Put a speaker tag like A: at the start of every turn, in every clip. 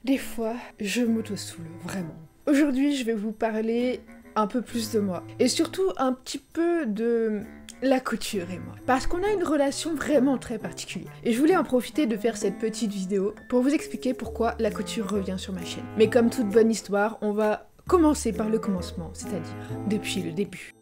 A: Des fois, je m'auto-soule, vraiment. Aujourd'hui, je vais vous parler un peu plus de moi. Et surtout, un petit peu de la couture et moi. Parce qu'on a une relation vraiment très particulière. Et je voulais en profiter de faire cette petite vidéo pour vous expliquer pourquoi la couture revient sur ma chaîne. Mais comme toute bonne histoire, on va commencer par le commencement, c'est-à-dire depuis le début.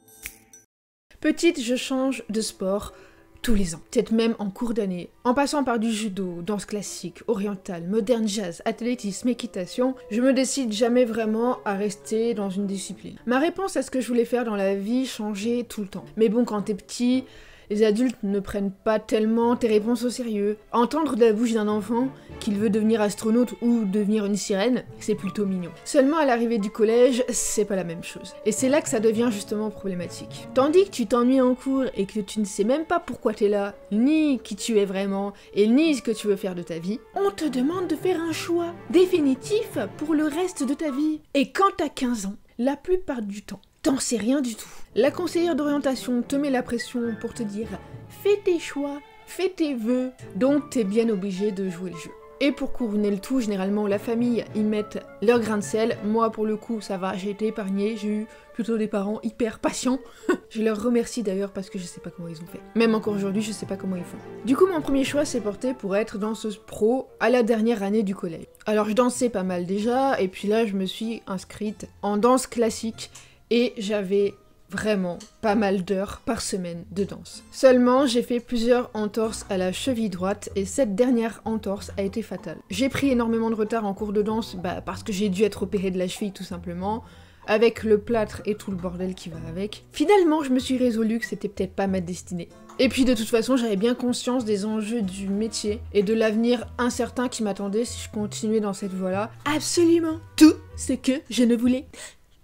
A: Petite, je change de sport tous les ans, peut-être même en cours d'année, en passant par du judo, danse classique, orientale, moderne jazz, athlétisme, équitation, je me décide jamais vraiment à rester dans une discipline. Ma réponse à ce que je voulais faire dans la vie changeait tout le temps. Mais bon, quand t'es petit, les adultes ne prennent pas tellement tes réponses au sérieux. Entendre de la bouche d'un enfant qu'il veut devenir astronaute ou devenir une sirène, c'est plutôt mignon. Seulement à l'arrivée du collège, c'est pas la même chose. Et c'est là que ça devient justement problématique. Tandis que tu t'ennuies en cours et que tu ne sais même pas pourquoi t'es là, ni qui tu es vraiment, et ni ce que tu veux faire de ta vie, on te demande de faire un choix définitif pour le reste de ta vie. Et quand t'as 15 ans, la plupart du temps, t'en sais rien du tout. La conseillère d'orientation te met la pression pour te dire « Fais tes choix, fais tes vœux », donc t'es bien obligé de jouer le jeu. Et pour couronner le tout, généralement la famille y mettent leur grain de sel. Moi pour le coup ça va, j'ai été épargnée, j'ai eu plutôt des parents hyper patients. Je leur remercie d'ailleurs parce que je sais pas comment ils ont fait. Même encore aujourd'hui je sais pas comment ils font. Du coup mon premier choix s'est porté pour être danseuse pro à la dernière année du collège. Alors je dansais pas mal déjà et puis là je me suis inscrite en danse classique et j'avais vraiment pas mal d'heures par semaine de danse. Seulement, j'ai fait plusieurs entorses à la cheville droite et cette dernière entorse a été fatale. J'ai pris énormément de retard en cours de danse parce que j'ai dû être opérée de la cheville tout simplement, avec le plâtre et tout le bordel qui va avec. Finalement, je me suis résolue que c'était peut-être pas ma destinée. Et puis de toute façon, j'avais bien conscience des enjeux du métier et de l'avenir incertain qui m'attendait si je continuais dans cette voie-là. Absolument tout ce que je ne voulais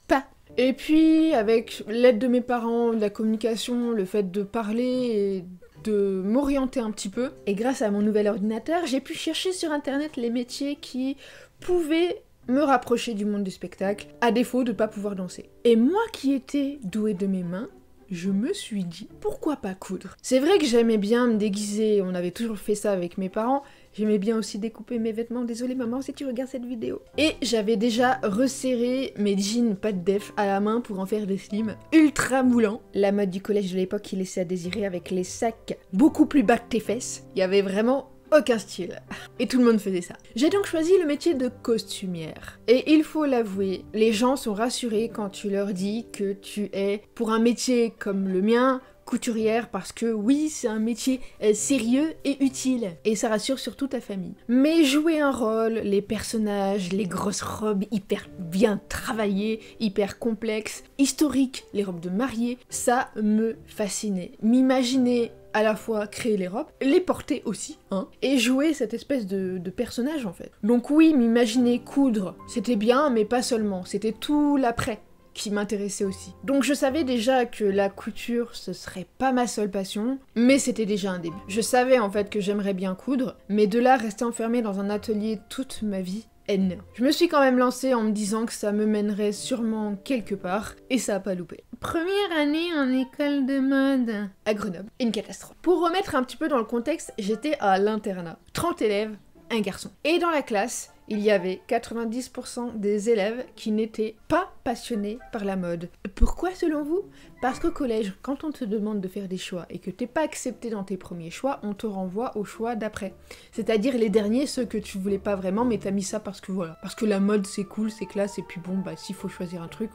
A: pas. Et puis, avec l'aide de mes parents, de la communication, le fait de parler et de m'orienter un petit peu, et grâce à mon nouvel ordinateur, j'ai pu chercher sur internet les métiers qui pouvaient me rapprocher du monde du spectacle, à défaut de ne pas pouvoir danser. Et moi qui étais douée de mes mains, je me suis dit, pourquoi pas coudre? C'est vrai que j'aimais bien me déguiser, on avait toujours fait ça avec mes parents, j'aimais bien aussi découper mes vêtements, désolé maman si tu regardes cette vidéo. Et j'avais déjà resserré mes jeans pas de def à la main pour en faire des slims ultra moulants. La mode du collège de l'époque qui laissait à désirer avec les sacs beaucoup plus bas que tes fesses. Il y avait vraiment aucun style. Et tout le monde faisait ça. J'ai donc choisi le métier de costumière. Et il faut l'avouer, les gens sont rassurés quand tu leur dis que tu es, pour un métier comme le mien, couturière, parce que oui, c'est un métier sérieux et utile. Et ça rassure surtout ta famille. Mais jouer un rôle, les personnages, les grosses robes hyper bien travaillées, hyper complexes, historiques, les robes de mariée, ça me fascinait. M'imaginer à la fois créer les robes, les porter aussi, hein, et jouer cette espèce de personnage en fait. Donc oui, m'imaginer coudre, c'était bien, mais pas seulement, c'était tout l'après qui m'intéressait aussi. Donc je savais déjà que la couture, ce serait pas ma seule passion, mais c'était déjà un début. Je savais en fait que j'aimerais bien coudre, mais de là rester enfermée dans un atelier toute ma vie, non. Je me suis quand même lancée en me disant que ça me mènerait sûrement quelque part, et ça a pas loupé. Première année en école de mode à Grenoble, une catastrophe. Pour remettre un petit peu dans le contexte, j'étais à l'internat. 30 élèves, un garçon. Et dans la classe, il y avait 90% des élèves qui n'étaient pas passionnés par la mode. Pourquoi selon vous? Parce qu'au collège, quand on te demande de faire des choix et que t'es pas accepté dans tes premiers choix, on te renvoie aux choix d'après. C'est-à-dire les derniers, ceux que tu voulais pas vraiment, mais t'as mis ça parce que voilà. Parce que la mode c'est cool, c'est classe, et puis bon, s'il faut choisir un truc,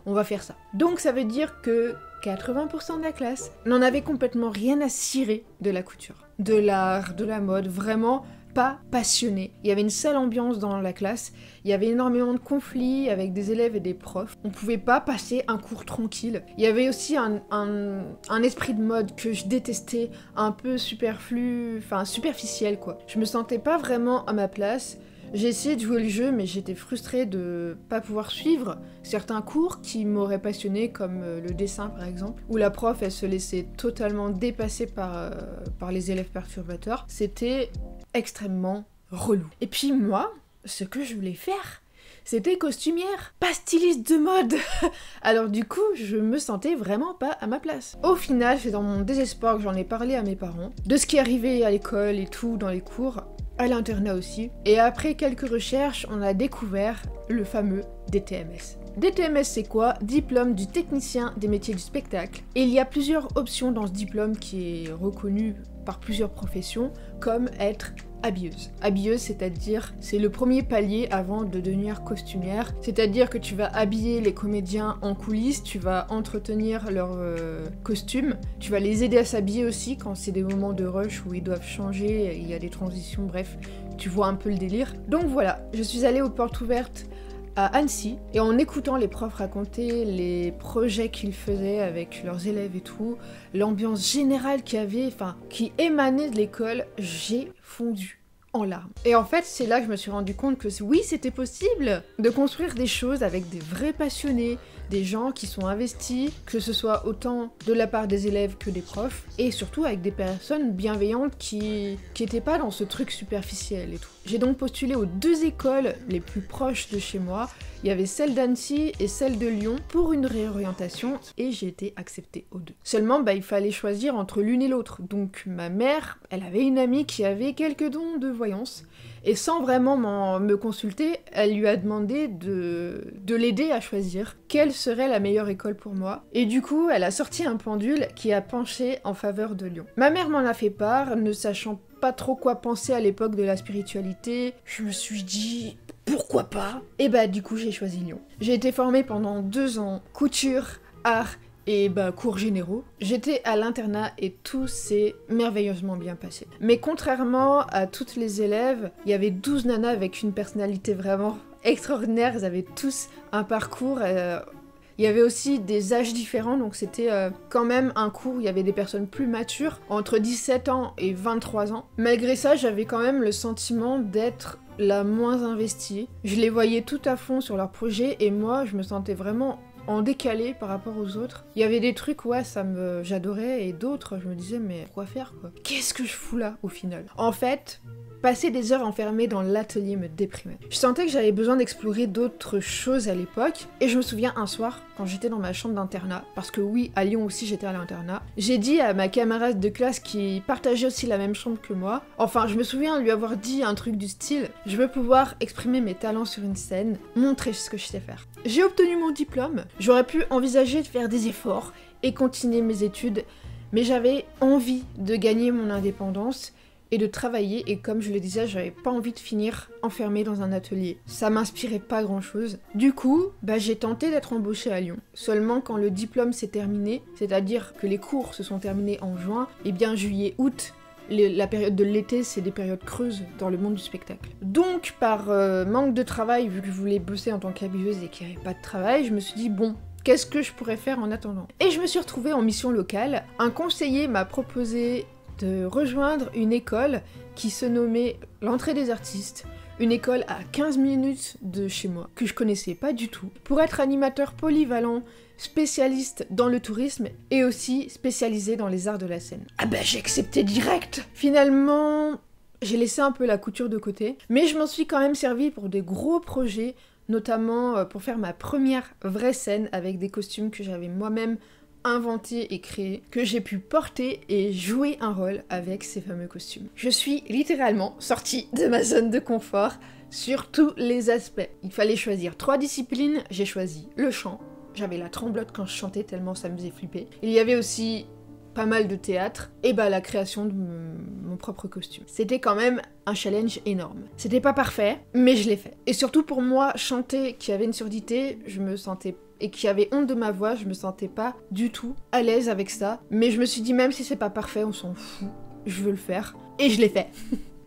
A: on va faire ça. Donc ça veut dire que 80% de la classe n'en avait complètement rien à cirer de la couture, de l'art, de la mode, vraiment pas passionné. Il y avait une sale ambiance dans la classe, il y avait énormément de conflits avec des élèves et des profs. On pouvait pas passer un cours tranquille. Il y avait aussi un esprit de mode que je détestais, un peu superflu, enfin superficiel quoi. Je me sentais pas vraiment à ma place. J'ai essayé de jouer le jeu, mais j'étais frustrée de pas pouvoir suivre certains cours qui m'auraient passionnée, comme le dessin par exemple, où la prof elle se laissait totalement dépasser par les élèves perturbateurs. C'était extrêmement relou. Et puis moi, ce que je voulais faire, c'était costumière, pas styliste de mode. Alors du coup, je me sentais vraiment pas à ma place. Au final, c'est dans mon désespoir que j'en ai parlé à mes parents, de ce qui arrivait à l'école et tout, dans les cours, à l'internat aussi. Et après quelques recherches, on a découvert le fameux DTMS. DTMS, c'est quoi? Diplôme du technicien des métiers du spectacle. Et il y a plusieurs options dans ce diplôme qui est reconnu par plusieurs professions, comme être habilleuse. Habilleuse, c'est-à-dire, c'est le premier palier avant de devenir costumière. C'est-à-dire que tu vas habiller les comédiens en coulisses, tu vas entretenir leurs costumes, tu vas les aider à s'habiller aussi quand c'est des moments de rush où ils doivent changer, il y a des transitions, bref, tu vois un peu le délire. Donc voilà, je suis allée aux portes ouvertes à Annecy, et en écoutant les profs raconter les projets qu'ils faisaient avec leurs élèves et tout, l'ambiance générale qu'il y avait, enfin, qui émanait de l'école, j'ai fondu en larmes. Et en fait, c'est là que je me suis rendu compte que oui, c'était possible de construire des choses avec des vrais passionnés, des gens qui sont investis, que ce soit autant de la part des élèves que des profs, et surtout avec des personnes bienveillantes qui étaient pas dans ce truc superficiel et tout. J'ai donc postulé aux 2 écoles les plus proches de chez moi. Il y avait celle d'Annecy et celle de Lyon pour une réorientation, et j'ai été acceptée aux 2. Seulement, il fallait choisir entre l'une et l'autre. Donc ma mère, elle avait une amie qui avait quelques dons de voyance, et sans vraiment me consulter, elle lui a demandé de l'aider à choisir quelle serait la meilleure école pour moi. Et du coup, elle a sorti un pendule qui a penché en faveur de Lyon. Ma mère m'en a fait part, ne sachant pas trop quoi penser à l'époque de la spiritualité. Je me suis dit, pourquoi pas? Et du coup, j'ai choisi Lyon. J'ai été formée pendant 2 ans, couture, art et cours généraux. J'étais à l'internat et tout s'est merveilleusement bien passé. Mais contrairement à toutes les élèves, il y avait 12 nanas avec une personnalité vraiment extraordinaire. Elles avaient tous un parcours. Il y avait aussi des âges différents, donc c'était quand même un cours où il y avait des personnes plus matures, entre 17 ans et 23 ans. Malgré ça, j'avais quand même le sentiment d'être la moins investie. Je les voyais tout à fond sur leurs projets et moi, je me sentais vraiment en décalé par rapport aux autres. Il y avait des trucs, ouais, j'adorais, et d'autres, je me disais, mais quoi faire, quoi? Qu'est-ce que je fous là, au final? En fait, passer des heures enfermées dans l'atelier me déprimait. Je sentais que j'avais besoin d'explorer d'autres choses à l'époque, et je me souviens un soir, quand j'étais dans ma chambre d'internat, parce que oui, à Lyon aussi j'étais à l'internat, j'ai dit à ma camarade de classe qui partageait aussi la même chambre que moi, enfin je me souviens lui avoir dit un truc du style « Je veux pouvoir exprimer mes talents sur une scène, montrer ce que je sais faire ». J'ai obtenu mon diplôme, j'aurais pu envisager de faire des efforts et continuer mes études, mais j'avais envie de gagner mon indépendance et de travailler, et comme je le disais, j'avais pas envie de finir enfermée dans un atelier. Ça m'inspirait pas grand chose. Du coup, j'ai tenté d'être embauchée à Lyon. Seulement quand le diplôme s'est terminé, c'est-à-dire que les cours se sont terminés en juin, et bien juillet, août, la période de l'été, c'est des périodes creuses dans le monde du spectacle. Donc, par manque de travail, vu que je voulais bosser en tant qu'habilleuse et qu'il n'y avait pas de travail, je me suis dit, bon, qu'est-ce que je pourrais faire en attendant? Et je me suis retrouvée en mission locale. Un conseiller m'a proposé de rejoindre une école qui se nommait l'Entrée des Artistes, une école à 15 minutes de chez moi, que je connaissais pas du tout, pour être animateur polyvalent, spécialiste dans le tourisme et aussi spécialisé dans les arts de la scène. J'ai accepté direct! Finalement, j'ai laissé un peu la couture de côté, mais je m'en suis quand même servi pour des gros projets, notamment pour faire ma première vraie scène avec des costumes que j'avais moi-même inventé et créé, que j'ai pu porter et jouer un rôle avec ces fameux costumes. Je suis littéralement sortie de ma zone de confort sur tous les aspects. Il fallait choisir 3 disciplines, j'ai choisi le chant, j'avais la tremblote quand je chantais tellement ça me faisait flipper. Il y avait aussi pas mal de théâtre, et la création de mon propre costume. C'était quand même un challenge énorme. C'était pas parfait, mais je l'ai fait. Et surtout pour moi, chanter qui avait une surdité, je me sentais et qui avait honte de ma voix, je me sentais pas du tout à l'aise avec ça. Mais je me suis dit, même si c'est pas parfait, on s'en fout, je veux le faire. Et je l'ai fait.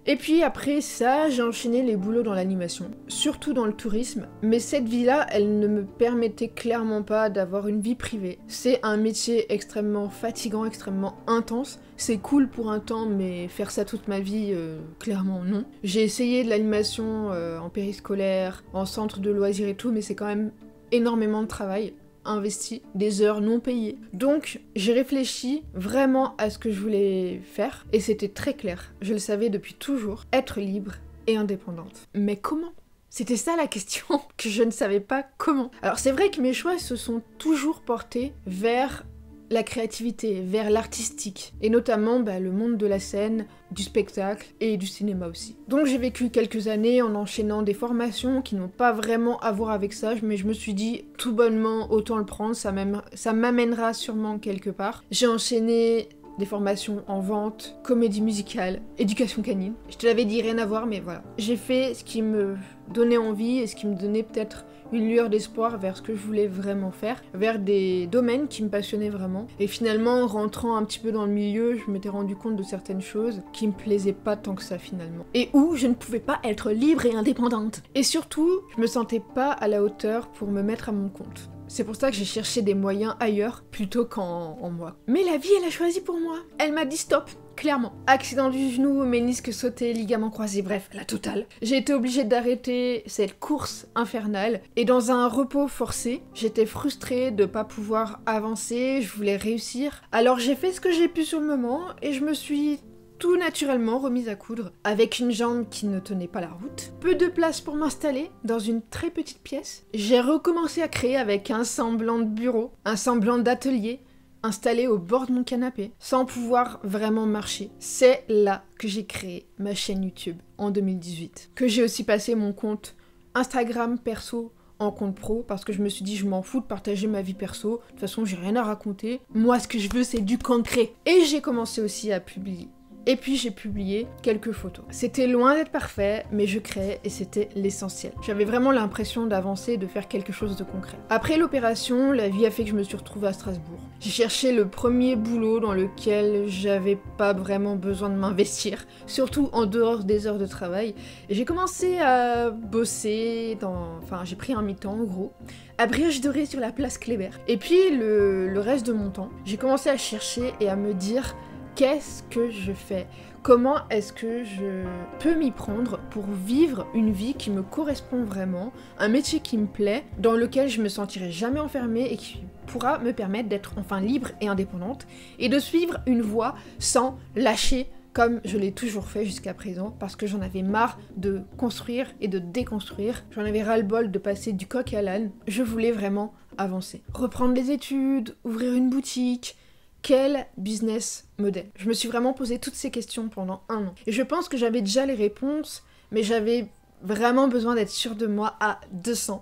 A: Et puis après ça, j'ai enchaîné les boulots dans l'animation, surtout dans le tourisme, mais cette vie-là, elle ne me permettait clairement pas d'avoir une vie privée. C'est un métier extrêmement fatigant, extrêmement intense. C'est cool pour un temps, mais faire ça toute ma vie, clairement non. J'ai essayé de l'animation en périscolaire, en centre de loisirs et tout, mais c'est quand même énormément de travail investi, des heures non payées. Donc j'ai réfléchi vraiment à ce que je voulais faire et c'était très clair. Je le savais depuis toujours, être libre et indépendante. Mais comment? C'était ça la question, que je ne savais pas comment. Alors c'est vrai que mes choix se sont toujours portés vers la créativité, vers l'artistique, et notamment le monde de la scène, du spectacle et du cinéma aussi. Donc j'ai vécu quelques années en enchaînant des formations qui n'ont pas vraiment à voir avec ça, mais je me suis dit tout bonnement autant le prendre, ça m'amènera sûrement quelque part. J'ai enchaîné des formations en vente, comédie musicale, éducation canine. Je te l'avais dit, rien à voir, mais voilà. J'ai fait ce qui me donnait envie et ce qui me donnait peut-être une lueur d'espoir vers ce que je voulais vraiment faire, vers des domaines qui me passionnaient vraiment. Et finalement, en rentrant un petit peu dans le milieu, je m'étais rendu compte de certaines choses qui me plaisaient pas tant que ça finalement. Et où je ne pouvais pas être libre et indépendante. Et surtout, je me sentais pas à la hauteur pour me mettre à mon compte. C'est pour ça que j'ai cherché des moyens ailleurs plutôt qu'en moi. Mais la vie, elle a choisi pour moi. Elle m'a dit stop, clairement. Accident du genou, ménisque sauté, ligament croisé, bref, la totale. J'ai été obligée d'arrêter cette course infernale et dans un repos forcé, j'étais frustrée de pas pouvoir avancer, je voulais réussir. Alors j'ai fait ce que j'ai pu sur le moment et je me suis tout naturellement remise à coudre, avec une jambe qui ne tenait pas la route. Peu de place pour m'installer dans une très petite pièce. J'ai recommencé à créer avec un semblant de bureau, un semblant d'atelier, installé au bord de mon canapé, sans pouvoir vraiment marcher. C'est là que j'ai créé ma chaîne YouTube, en 2018. Que j'ai aussi passé mon compte Instagram perso en compte pro, parce que je me suis dit je m'en fous de partager ma vie perso, de toute façon j'ai rien à raconter. Moi ce que je veux c'est du concret. Et j'ai commencé aussi à publier. Et puis j'ai publié quelques photos. C'était loin d'être parfait, mais je créais et c'était l'essentiel. J'avais vraiment l'impression d'avancer et de faire quelque chose de concret. Après l'opération, la vie a fait que je me suis retrouvée à Strasbourg. J'ai cherché le premier boulot dans lequel j'avais pas vraiment besoin de m'investir, surtout en dehors des heures de travail. Et j'ai commencé à bosser Enfin, j'ai pris un mi-temps en gros, à Brioche Dorée sur la place Kléber. Et puis le reste de mon temps, j'ai commencé à chercher et à me dire qu'est-ce que je fais ? Comment est-ce que je peux m'y prendre pour vivre une vie qui me correspond vraiment, un métier qui me plaît, dans lequel je me sentirai jamais enfermée et qui pourra me permettre d'être enfin libre et indépendante et de suivre une voie sans lâcher comme je l'ai toujours fait jusqu'à présent, parce que j'en avais marre de construire et de déconstruire. J'en avais ras-le-bol de passer du coq à l'âne. Je voulais vraiment avancer. Reprendre les études, ouvrir une boutique. Quel business model ? Je me suis vraiment posé toutes ces questions pendant 1 an. Et je pense que j'avais déjà les réponses, mais j'avais vraiment besoin d'être sûre de moi à 200%.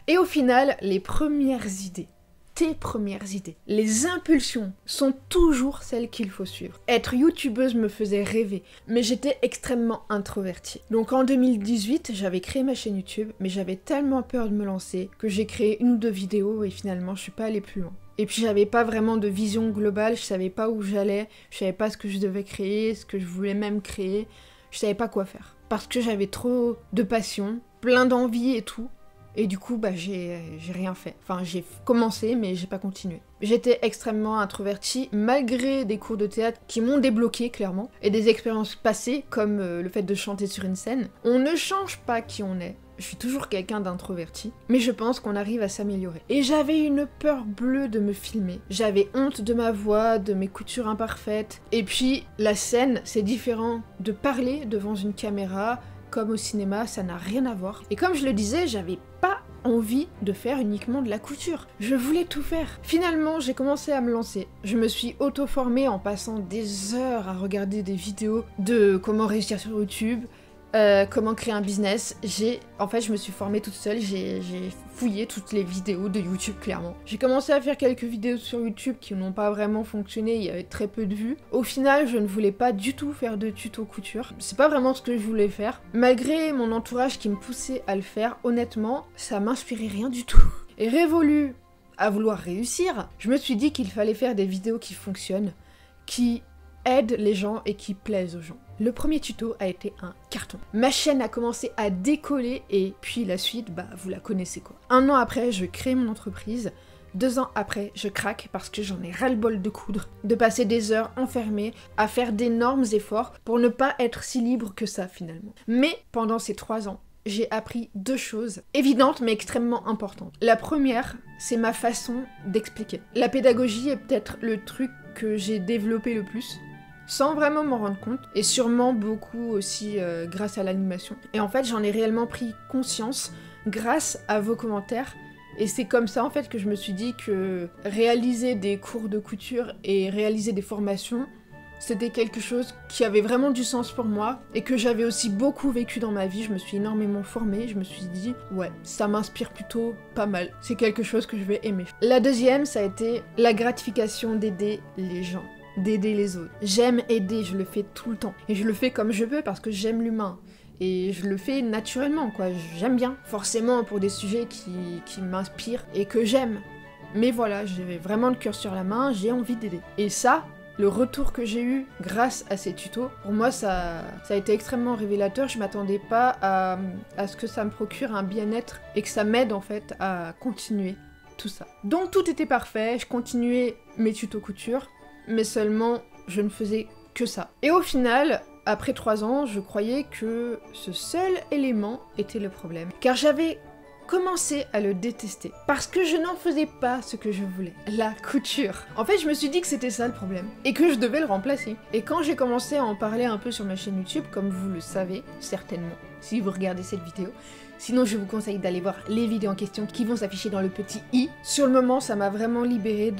A: Et au final, les premières idées, tes premières idées, les impulsions sont toujours celles qu'il faut suivre. Être youtubeuse me faisait rêver, mais j'étais extrêmement introvertie. Donc en 2018, j'avais créé ma chaîne YouTube, mais j'avais tellement peur de me lancer que j'ai créé 1 ou 2 vidéos et finalement je suis pas allée plus loin. Et puis j'avais pas vraiment de vision globale, je savais pas où j'allais, je savais pas ce que je devais créer, ce que je voulais même créer, je savais pas quoi faire. Parce que j'avais trop de passion, plein d'envie et tout, et du coup j'ai rien fait. Enfin j'ai commencé mais j'ai pas continué. J'étais extrêmement introvertie malgré des cours de théâtre qui m'ont débloqué clairement, et des expériences passées comme le fait de chanter sur une scène. On ne change pas qui on est. Je suis toujours quelqu'un d'introverti, mais je pense qu'on arrive à s'améliorer. Et j'avais une peur bleue de me filmer. J'avais honte de ma voix, de mes coutures imparfaites. Et puis, la scène, c'est différent de parler devant une caméra, comme au cinéma, ça n'a rien à voir. Et comme je le disais, j'avais pas envie de faire uniquement de la couture. Je voulais tout faire. Finalement, j'ai commencé à me lancer. Je me suis auto-formée en passant des heures à regarder des vidéos de comment réussir sur YouTube, comment créer un business. En fait, je me suis formée toute seule, j'ai fouillé toutes les vidéos de YouTube, clairement. J'ai commencé à faire quelques vidéos sur YouTube qui n'ont pas vraiment fonctionné, il y avait très peu de vues. Au final, je ne voulais pas du tout faire de tuto couture. C'est pas vraiment ce que je voulais faire. Malgré mon entourage qui me poussait à le faire, honnêtement, ça m'inspirait rien du tout. Et révolue à vouloir réussir, je me suis dit qu'il fallait faire des vidéos qui fonctionnent, qui aident les gens et qui plaisent aux gens. Le premier tuto a été un carton. Ma chaîne a commencé à décoller et puis la suite, vous la connaissez quoi. 1 an après, je crée mon entreprise. 2 ans après, je craque parce que j'en ai ras-le-bol de coudre, de passer des heures enfermées à faire d'énormes efforts pour ne pas être si libre que ça finalement. Mais pendant ces 3 ans, j'ai appris 2 choses évidentes mais extrêmement importantes. La première, c'est ma façon d'expliquer. La pédagogie est peut-être le truc que j'ai développé le plus. sans vraiment m'en rendre compte, et sûrement beaucoup aussi grâce à l'animation. Et en fait, j'en ai réellement pris conscience grâce à vos commentaires. Et c'est comme ça en fait que je me suis dit que réaliser des cours de couture et réaliser des formations, c'était quelque chose qui avait vraiment du sens pour moi et que j'avais aussi beaucoup vécu dans ma vie. Je me suis énormément formée, je me suis dit ouais, ça m'inspire plutôt pas mal. C'est quelque chose que je vais aimer. La deuxième, ça a été la gratification d'aider les gens, d'aider les autres. J'aime aider, je le fais tout le temps. Et je le fais comme je veux parce que j'aime l'humain. Et je le fais naturellement, quoi. J'aime bien, forcément pour des sujets qui m'inspirent et que j'aime. Mais voilà, j'ai vraiment le cœur sur la main, j'ai envie d'aider. Et ça, le retour que j'ai eu grâce à ces tutos, pour moi ça a été extrêmement révélateur. Je m'attendais pas à ce que ça me procure un bien-être et que ça m'aide en fait à continuer tout ça. Donc tout était parfait, je continuais mes tutos couture, mais seulement je ne faisais que ça. Et au final, après 3 ans, je croyais que ce seul élément était le problème. Car j'avais commencé à le détester. Parce que je n'en faisais pas ce que je voulais. La couture. En fait, je me suis dit que c'était ça le problème. Et que je devais le remplacer. Et quand j'ai commencé à en parler un peu sur ma chaîne YouTube, comme vous le savez, certainement, si vous regardez cette vidéo, sinon je vous conseille d'aller voir les vidéos en question qui vont s'afficher dans le petit i. Sur le moment, ça m'a vraiment libérée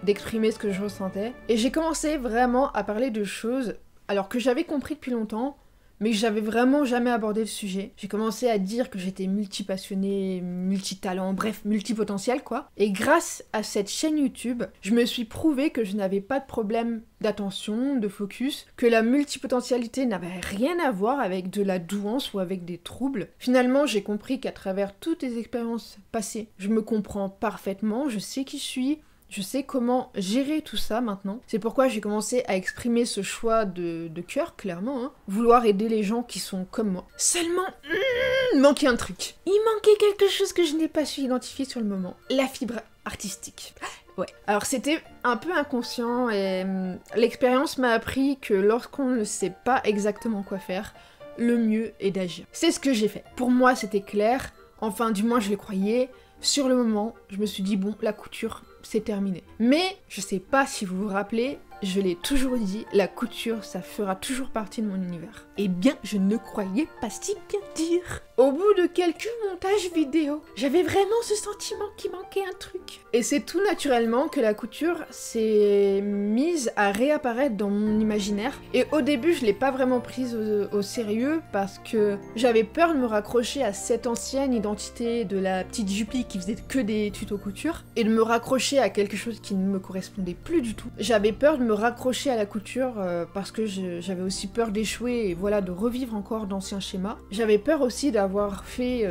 A: d'exprimer ce que je ressentais. Et j'ai commencé vraiment à parler de choses alors que j'avais compris depuis longtemps, mais que j'avais vraiment jamais abordé le sujet. J'ai commencé à dire que j'étais multipassionnée, multitalent, bref, multipotentiel quoi. Et grâce à cette chaîne YouTube, je me suis prouvé que je n'avais pas de problème d'attention, de focus, que la multipotentialité n'avait rien à voir avec de la douance ou avec des troubles. Finalement, j'ai compris qu'à travers toutes les expériences passées, je me comprends parfaitement, je sais qui je suis, je sais comment gérer tout ça maintenant. C'est pourquoi j'ai commencé à exprimer ce choix de cœur, clairement. Hein. Vouloir aider les gens qui sont comme moi. Seulement, il manquait un truc. Il manquait quelque chose que je n'ai pas su identifier sur le moment. La fibre artistique. Ouais. Alors c'était un peu inconscient et l'expérience m'a appris que lorsqu'on ne sait pas exactement quoi faire, le mieux est d'agir. C'est ce que j'ai fait. Pour moi, c'était clair. Enfin, du moins, je le croyais. Sur le moment, je me suis dit, bon, la couture, c'est terminé. Mais, je sais pas si vous vous rappelez, je l'ai toujours dit, la couture, ça fera toujours partie de mon univers. Eh bien, je ne croyais pas si bien dire. Au bout de quelques montages vidéo, j'avais vraiment ce sentiment qu'il manquait un truc. Et c'est tout naturellement que la couture s'est mise à réapparaître dans mon imaginaire. Et au début, je l'ai pas vraiment prise au sérieux parce que j'avais peur de me raccrocher à cette ancienne identité de la petite Jupy qui faisait que des tutos couture et de me raccrocher à quelque chose qui ne me correspondait plus du tout. J'avais peur de me raccrocher à la couture parce que j'avais aussi peur d'échouer et voilà, de revivre encore d'anciens schémas. J'avais peur aussi d'avoir fait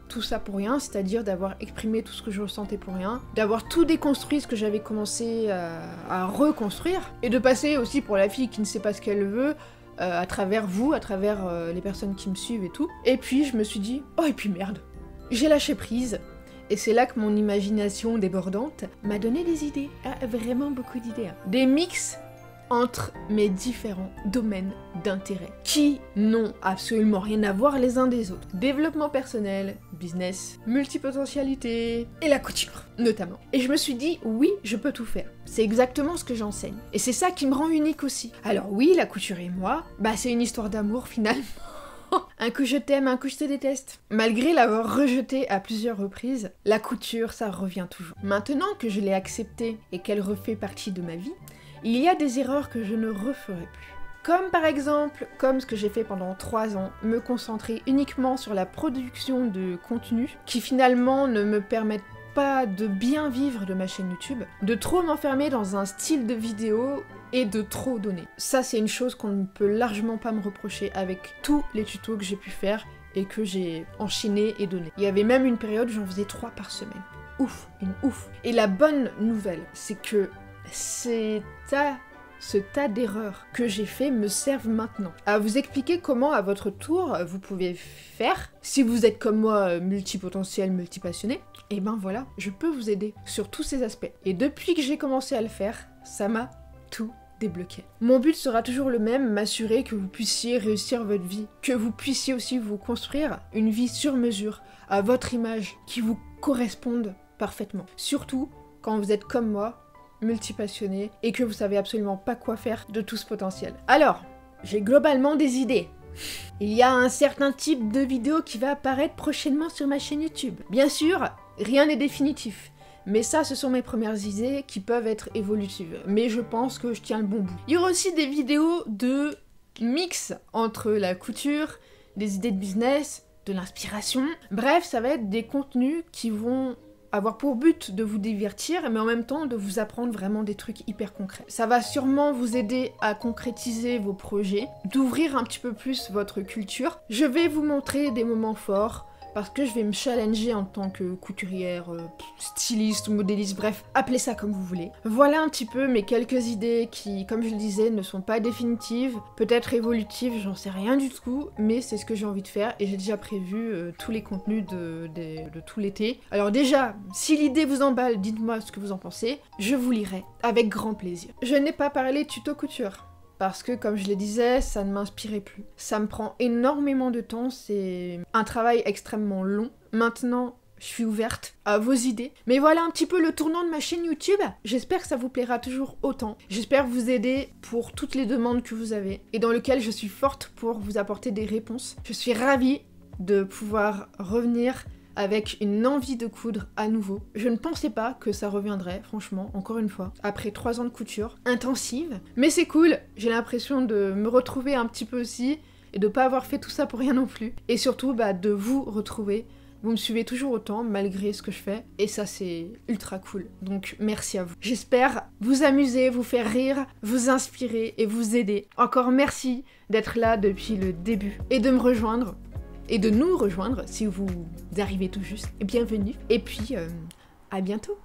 A: tout ça pour rien, c'est-à-dire d'avoir exprimé tout ce que je ressentais pour rien, d'avoir tout déconstruit ce que j'avais commencé à reconstruire, et de passer aussi pour la fille qui ne sait pas ce qu'elle veut, à travers vous, à travers les personnes qui me suivent et tout. Et puis je me suis dit, oh et puis merde, j'ai lâché prise. Et c'est là que mon imagination débordante m'a donné des idées, vraiment beaucoup d'idées. Des mix entre mes différents domaines d'intérêt, qui n'ont absolument rien à voir les uns des autres. Développement personnel, business, multipotentialité, et la couture, notamment. Et je me suis dit, oui, je peux tout faire. C'est exactement ce que j'enseigne. Et c'est ça qui me rend unique aussi. Alors oui, la couture et moi, bah c'est une histoire d'amour finalement. Un coup je t'aime, un coup je te déteste. Malgré l'avoir rejeté à plusieurs reprises, la couture, ça revient toujours. Maintenant que je l'ai acceptée et qu'elle refait partie de ma vie, il y a des erreurs que je ne referai plus. Comme par exemple, comme ce que j'ai fait pendant 3 ans, me concentrer uniquement sur la production de contenu qui finalement ne me permettent pas de bien vivre de ma chaîne YouTube, de trop m'enfermer dans un style de vidéo et de trop donner. Ça, c'est une chose qu'on ne peut largement pas me reprocher avec tous les tutos que j'ai pu faire et que j'ai enchaîné et donné. Il y avait même une période où j'en faisais 3 par semaine. Ouf, une ouf. Et la bonne nouvelle, c'est que ce tas d'erreurs que j'ai fait me servent maintenant à vous expliquer comment à votre tour vous pouvez faire. Si vous êtes comme moi multipotentiel, multipassionné, et ben voilà, je peux vous aider sur tous ces aspects. Et depuis que j'ai commencé à le faire, ça m'a tout débloqué. Mon but sera toujours le même, m'assurer que vous puissiez réussir votre vie, que vous puissiez aussi vous construire une vie sur mesure, à votre image, qui vous corresponde parfaitement. Surtout quand vous êtes comme moi, multipassionné et que vous savez absolument pas quoi faire de tout ce potentiel. Alors, j'ai globalement des idées. Il y a un certain type de vidéo qui va apparaître prochainement sur ma chaîne YouTube. Bien sûr, rien n'est définitif. Mais ça, ce sont mes premières idées qui peuvent être évolutives. Mais je pense que je tiens le bon bout. Il y aura aussi des vidéos de mix entre la couture, des idées de business, de l'inspiration. Bref, ça va être des contenus qui vont avoir pour but de vous divertir, mais en même temps de vous apprendre vraiment des trucs hyper concrets. Ça va sûrement vous aider à concrétiser vos projets, d'ouvrir un petit peu plus votre culture. Je vais vous montrer des moments forts, parce que je vais me challenger en tant que couturière, styliste ou modéliste, bref, appelez ça comme vous voulez. Voilà un petit peu mes quelques idées qui, comme je le disais, ne sont pas définitives, peut-être évolutives, j'en sais rien du tout, mais c'est ce que j'ai envie de faire et j'ai déjà prévu tous les contenus de tout l'été. Alors déjà, si l'idée vous emballe, dites-moi ce que vous en pensez, je vous lirai avec grand plaisir. Je n'ai pas parlé tuto couture. Parce que, comme je le disais, ça ne m'inspirait plus. Ça me prend énormément de temps, c'est un travail extrêmement long. Maintenant, je suis ouverte à vos idées. Mais voilà un petit peu le tournant de ma chaîne YouTube. J'espère que ça vous plaira toujours autant. J'espère vous aider pour toutes les demandes que vous avez et dans lesquelles je suis forte pour vous apporter des réponses. Je suis ravie de pouvoir revenir avec une envie de coudre à nouveau. Je ne pensais pas que ça reviendrait, franchement, encore une fois, après 3 ans de couture intensive. Mais c'est cool, j'ai l'impression de me retrouver un petit peu aussi, et de pas avoir fait tout ça pour rien non plus. Et surtout, de vous retrouver. Vous me suivez toujours autant, malgré ce que je fais, et ça c'est ultra cool. Donc merci à vous. J'espère vous amuser, vous faire rire, vous inspirer et vous aider. Encore merci d'être là depuis le début, et de me rejoindre. Et de nous rejoindre si vous arrivez tout juste. Bienvenue. Et puis, à bientôt.